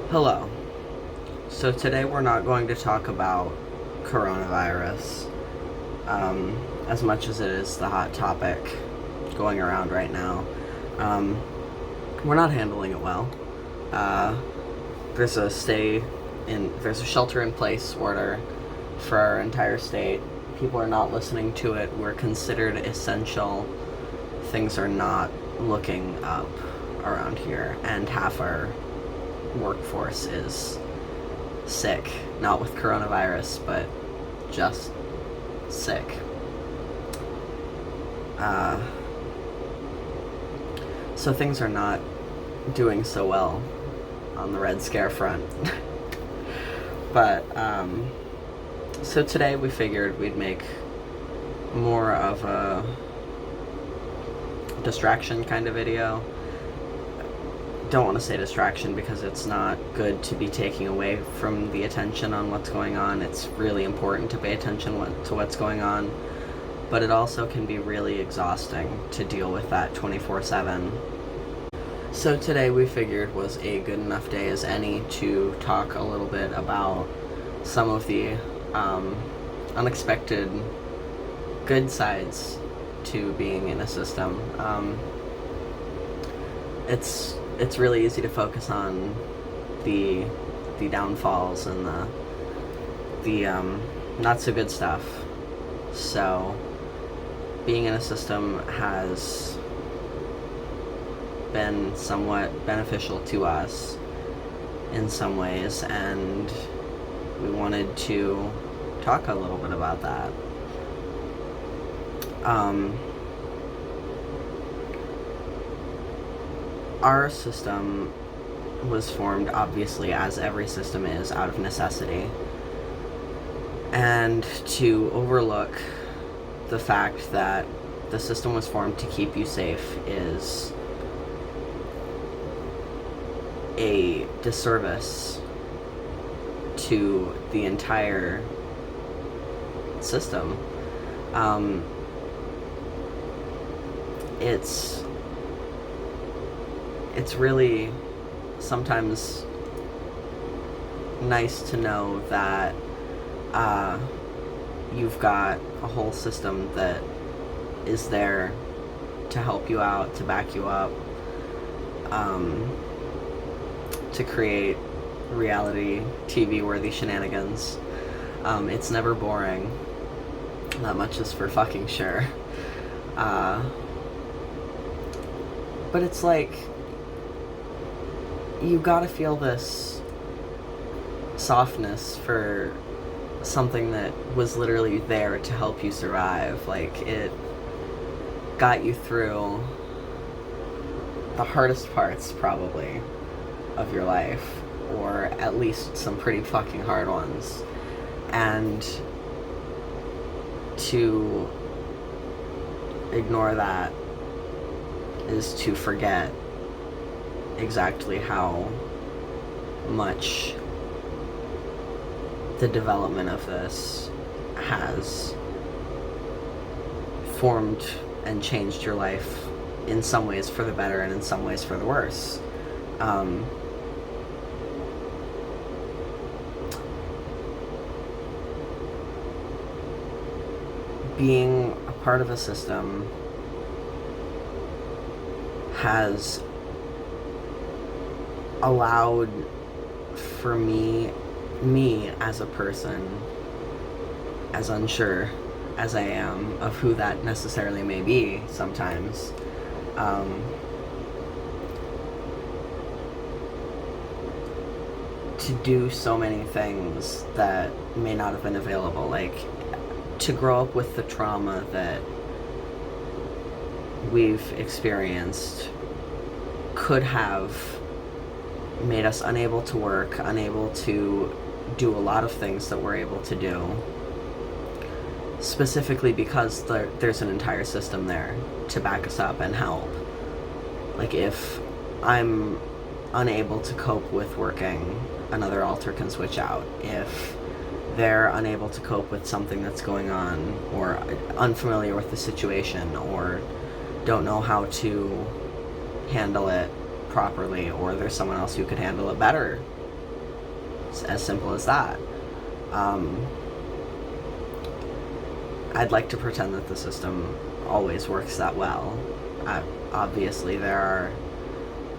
Hello. So today we're not going to talk about coronavirus, as much as it is the hot topic going around right now. Um, we're not handling it well. Uh, there's a shelter-in-place order for our entire state. People are not listening to it. We're considered essential. Things are not looking up around here, and half our workforce is sick, not with coronavirus, but just sick. So things are not doing so well on the Red Scare front. But, so today we figured we'd make more of a distraction kind of video. Don't want to say distraction because it's not good to be taking away from the attention on what's going on. It's really important to pay attention to what's going on, but it also can be really exhausting to deal with that 24/7. So today we figured was a good enough day as any to talk a little bit about some of the unexpected good sides to being in a system. It's really easy to focus on the downfalls and the not so good stuff. So being in a system has been somewhat beneficial to us in some ways, and we wanted to talk a little bit about that. Our system was formed, obviously, as every system is, out of necessity. And to overlook the fact that the system was formed to keep you safe is a disservice to the entire system. It's really sometimes nice to know that you've got a whole system that is there to help you out, to back you up, to create reality TV worthy shenanigans. It's never boring. That much is for fucking sure. But it's like, you gotta feel this softness for something that was literally there to help you survive. Like, it got you through the hardest parts, probably, of your life, or at least some pretty fucking hard ones. And to ignore that is to forget exactly how much the development of this has formed and changed your life, in some ways for the better and in some ways for the worse. Being a part of a system has allowed for me as a person, as unsure as I am of who that necessarily may be sometimes, to do so many things that may not have been available. Like, to grow up with the trauma that we've experienced could have made us unable to work, unable to do a lot of things that we're able to do, specifically because there's an entire system there to back us up and help. Like, if I'm unable to cope with working, another alter can switch out. If they're unable to cope with something that's going on, or unfamiliar with the situation, or don't know how to handle it properly, or there's someone else who could handle it better It's as simple as that. I'd like to pretend that the system always works that well. Obviously, there are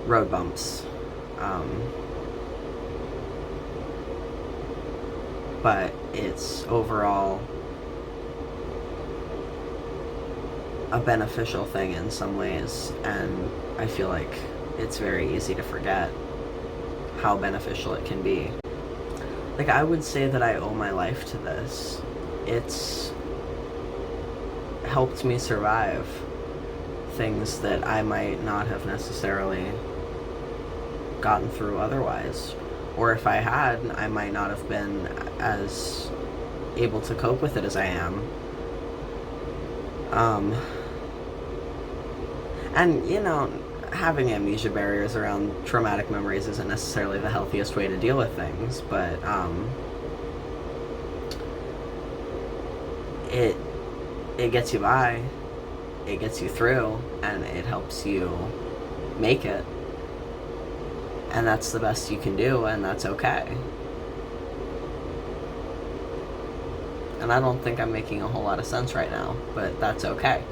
road bumps. But it's overall a beneficial thing in some ways, and I feel like it's very easy to forget how beneficial it can be. Like, I would say that I owe my life to this. It's helped me survive things that I might not have necessarily gotten through otherwise. Or if I had, I might not have been as able to cope with it as I am. And, you know, having amnesia barriers around traumatic memories isn't necessarily the healthiest way to deal with things, but it gets you by, it gets you through, and it helps you make it. And that's the best you can do, and that's okay. And I don't think I'm making a whole lot of sense right now, but that's okay.